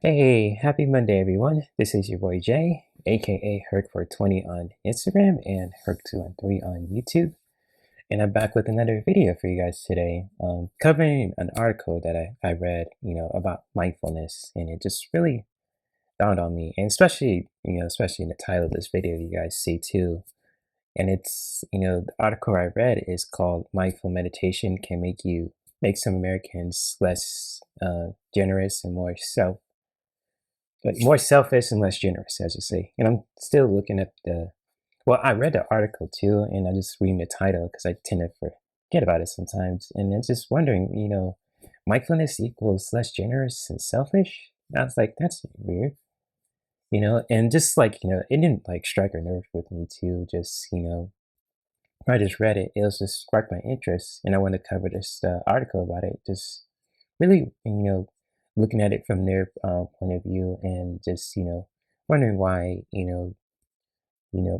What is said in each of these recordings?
Hey, happy Monday, everyone. This is your boy Jay, aka Herc420 on Instagram and Herc213 on YouTube. And I'm back with another video for you guys today, covering an article that I read, about mindfulness, and it just really dawned on me, and especially in the title of this video, you guys see too. And it's, the article I read is called "Mindful Meditation Can Make Some Americans Less Generous and more selfish and less generous, as you say." And I'm still looking at I read the article too, and I'm just reading the title because I tend to forget about it sometimes. And I'm just wondering, mindfulness equals less generous and selfish? I was like, that's weird, and just like, it didn't like strike a nerve with me too. Just, I just read it, it was just sparked my interest, and I want to cover this article about it. Just really, looking at it from their point of view, and just, wondering why,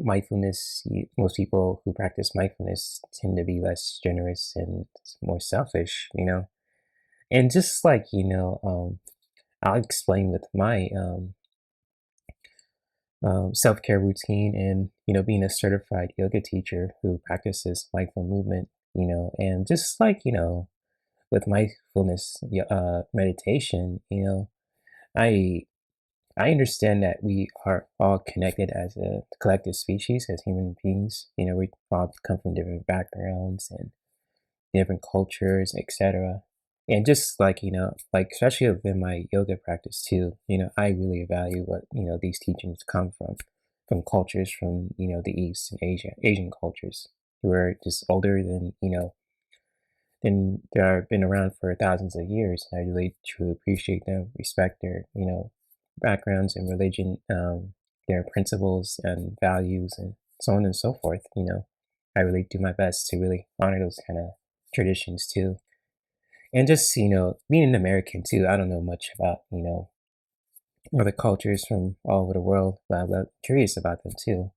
mindfulness. Most people who practice mindfulness tend to be less generous and more selfish, and just like, I'll explain with my self-care routine, and being a certified yoga teacher who practices mindful movement, and just like, with mindfulness meditation, I I understand that we are all connected as a collective species, as human beings. We all come from different backgrounds and different cultures, etc. And just like, like especially within my yoga practice too, I really value what, these teachings come from cultures from, the East and Asian cultures who are just older than, than they are been around for thousands of years. I really truly appreciate them, respect their, backgrounds and religion, their principles and values and so on and so forth. I really do my best to really honor those kind of traditions too. And just, being an American too, I don't know much about, other cultures from all over the world, but I'm curious about them too.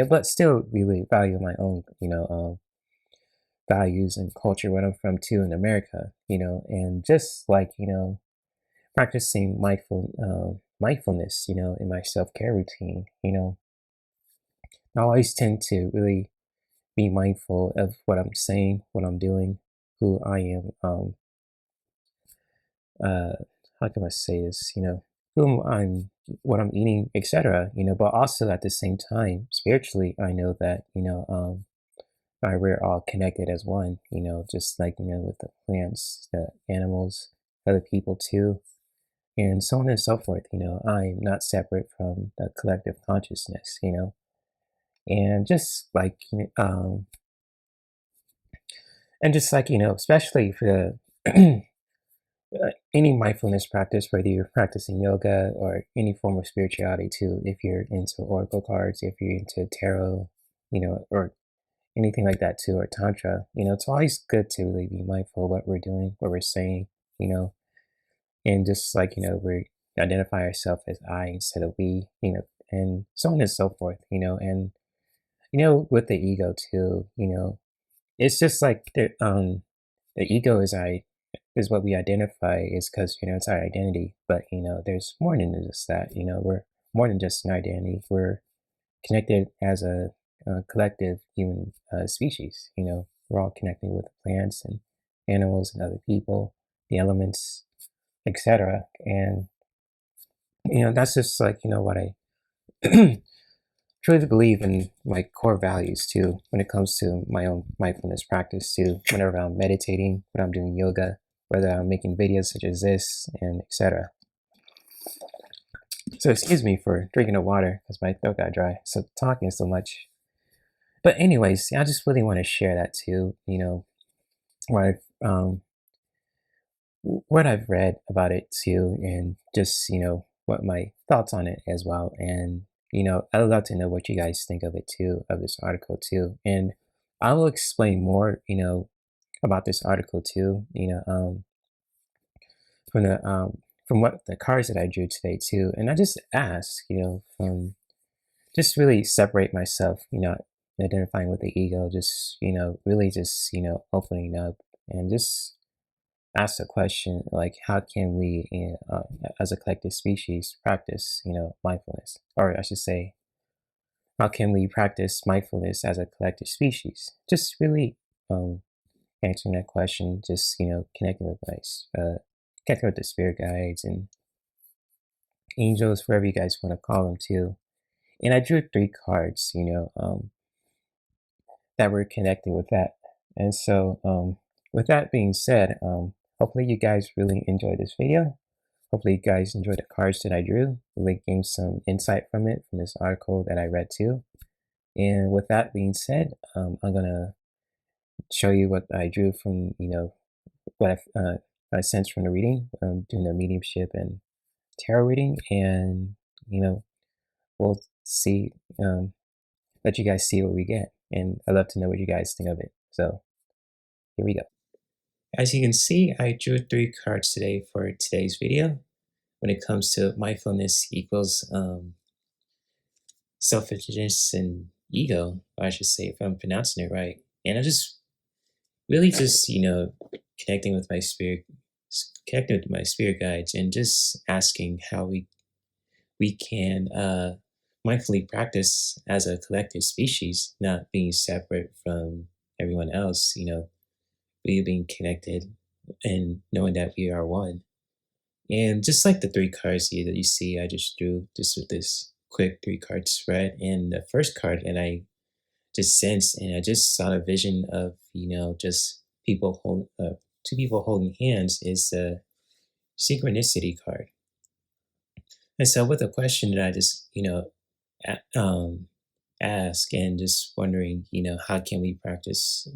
But still really value my own, values and culture where I'm from too in America, and just like, practicing mindfulness, in my self-care routine, I always tend to really be mindful of what I'm saying, what I'm doing, who I am, uh, how can I say this, whom I'm, what I'm eating, etc., but also at the same time, spiritually, I know that, we're all connected as one, just like, with the plants, the animals, other people too, and so on and so forth. I'm not separate from the collective consciousness, and just like, and just like, especially for the any mindfulness practice, whether you're practicing yoga or any form of spirituality too, if you're into oracle cards, if you're into tarot, or anything like that too, or tantra, it's always good to really be mindful of what we're doing, what we're saying, you know, and just like, we identify ourselves as I instead of we, and so on and so forth, and, with the ego too, it's just like the ego is what we identify is because, it's our identity, but, there's more than just that, we're more than just an identity. We're connected as a collective human species. We're all connected with plants and animals and other people, the elements, etc. And that's just like what I truly believe in, my core values too. When it comes to my own mindfulness practice too, whenever I'm meditating, when I'm doing yoga, whether I'm making videos such as this, and etc. So excuse me for drinking the water because my throat got dry. So talking so much. But anyways, I just really want to share that too. What I've what I've read about it too, and just what my thoughts on it as well. And I'd love to know what you guys think of it too, of this article too. And I will explain more, about this article too. From the from what the cards that I drew today too. And I just asked, from just really separate myself, identifying with the ego, just really just opening up and just ask the question like, how can we, as a collective species, practice, mindfulness, or I should say, how can we practice mindfulness as a collective species? Just really answering that question, just connecting with connecting with the spirit guides and angels, wherever you guys want to call them too. And I drew three cards, that were connecting with that. And so, with that being said, hopefully you guys really enjoyed this video. Hopefully you guys enjoyed the cards that I drew. Really gained some insight from it, from this article that I read too. And with that being said, I'm gonna show you what I drew from, what I sensed from the reading, doing the mediumship and tarot reading, and we'll see, let you guys see what we get. And I'd love to know what you guys think of it. So here we go. As you can see, I drew three cards today for today's video. When it comes to mindfulness equals selfishness and ego, I should say, if I'm pronouncing it right. And I just really just, connecting with my spirit, connecting with my spirit guides, and just asking how we can mindfully practice as a collective species, not being separate from everyone else. We being connected and knowing that we are one. And just like the three cards here that you see, I just drew just with this quick three card spread. And the first card, and I just sensed, and I just saw a vision of, just two people holding hands, is the synchronicity card. And so, with a question that I just, ask, and just wondering, how can we practice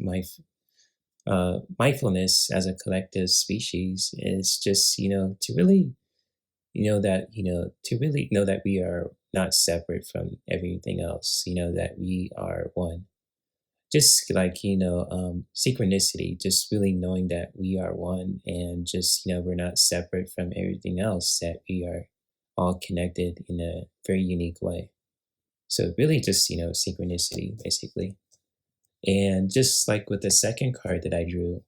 mindfulness as a collective species, is just, to really to really know that we are not separate from everything else, that we are one. Just like, synchronicity, just really knowing that we are one, and just, we're not separate from everything else, that we are all connected in a very unique way. So, really, just, synchronicity, basically. And just like with the second card that I drew,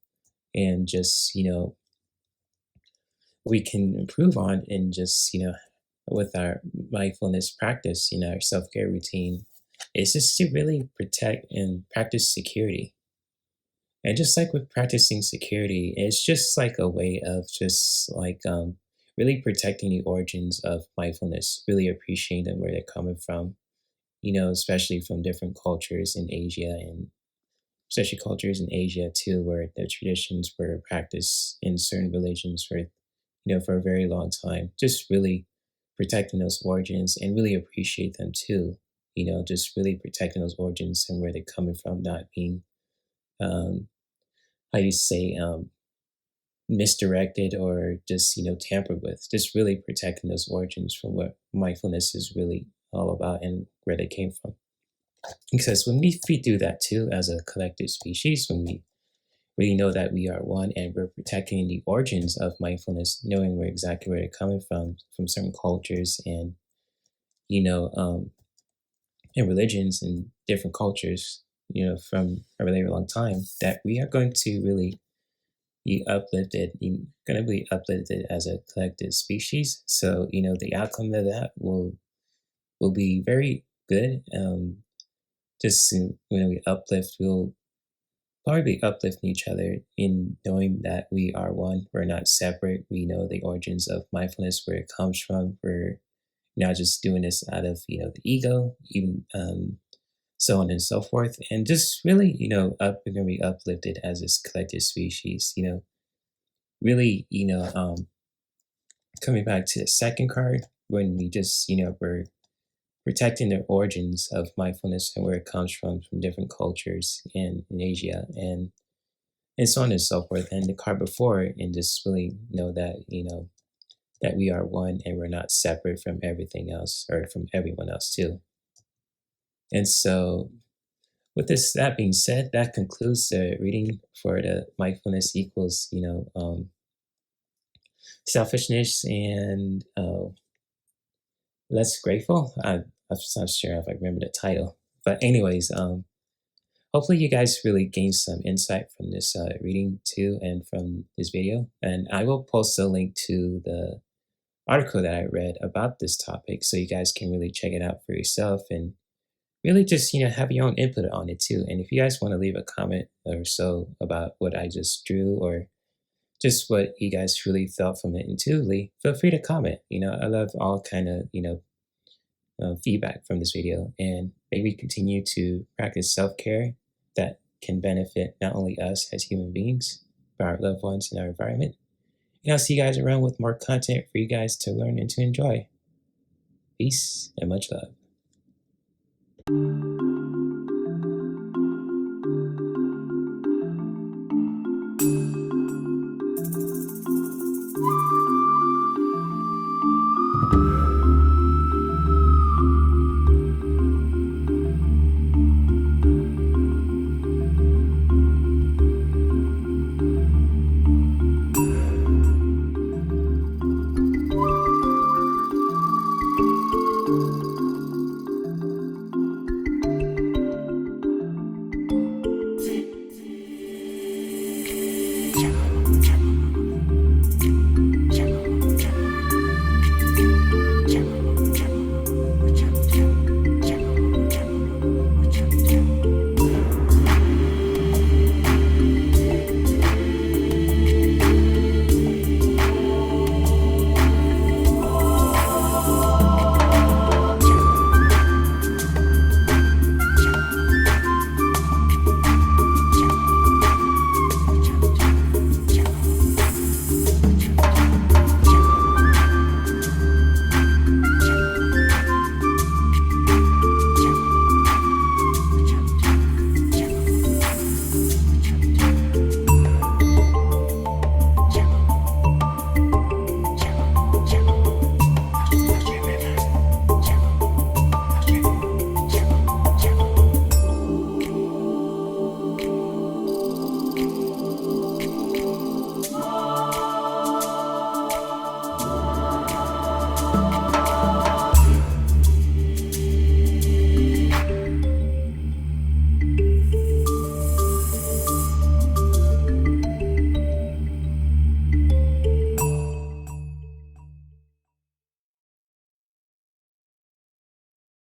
and just, we can improve on, and just with our mindfulness practice, our self-care routine, is just to really protect and practice security. And just like with practicing security, it's just like a way of just like really protecting the origins of mindfulness, really appreciating them, where they're coming from, especially from different cultures in Asia, and especially cultures in Asia too, where the traditions were practiced in certain religions for, for a very long time. Just really protecting those origins, and really appreciate them too. Just really protecting those origins and where they're coming from, not being, um, how you say, misdirected, or just, tampered with. Just really protecting those origins from what mindfulness is really all about, and where they came from. Because when we do that too, as a collective species, when we really know that we are one, and we're protecting the origins of mindfulness, knowing where exactly where they're coming from certain cultures, and you know, um, and religions and different cultures, from a really long time, that we are going to really be uplifted, going to be uplifted as a collective species. So the outcome of that will be very good. Just when we uplift, we'll probably be uplifting each other in knowing that we are one. We're not separate. We know the origins of mindfulness, where it comes from. We're not just doing this out of the ego, even so on and so forth. And just really, we're gonna be uplifted as this collective species. Really, coming back to the second card, when we just we're protecting the origins of mindfulness and where it comes from different cultures in Asia and so on and so forth. And the card before it, and just really know that, that we are one and we're not separate from everything else or from everyone else too. And so with this, that being said, that concludes the reading for the mindfulness equals, selfishness and less grateful. I'm not sure if I remember the title, but anyways, hopefully you guys really gained some insight from this reading too, and from this video. And I will post a link to the article that I read about this topic, so you guys can really check it out for yourself and really just have your own input on it too. And if you guys want to leave a comment or so about what I just drew, or just what you guys really felt from it intuitively, feel free to comment. I love all kind of feedback from this video, and maybe continue to practice self-care that can benefit not only us as human beings, but our loved ones and our environment. And I'll see you guys around with more content for you guys to learn and to enjoy. Peace and much love.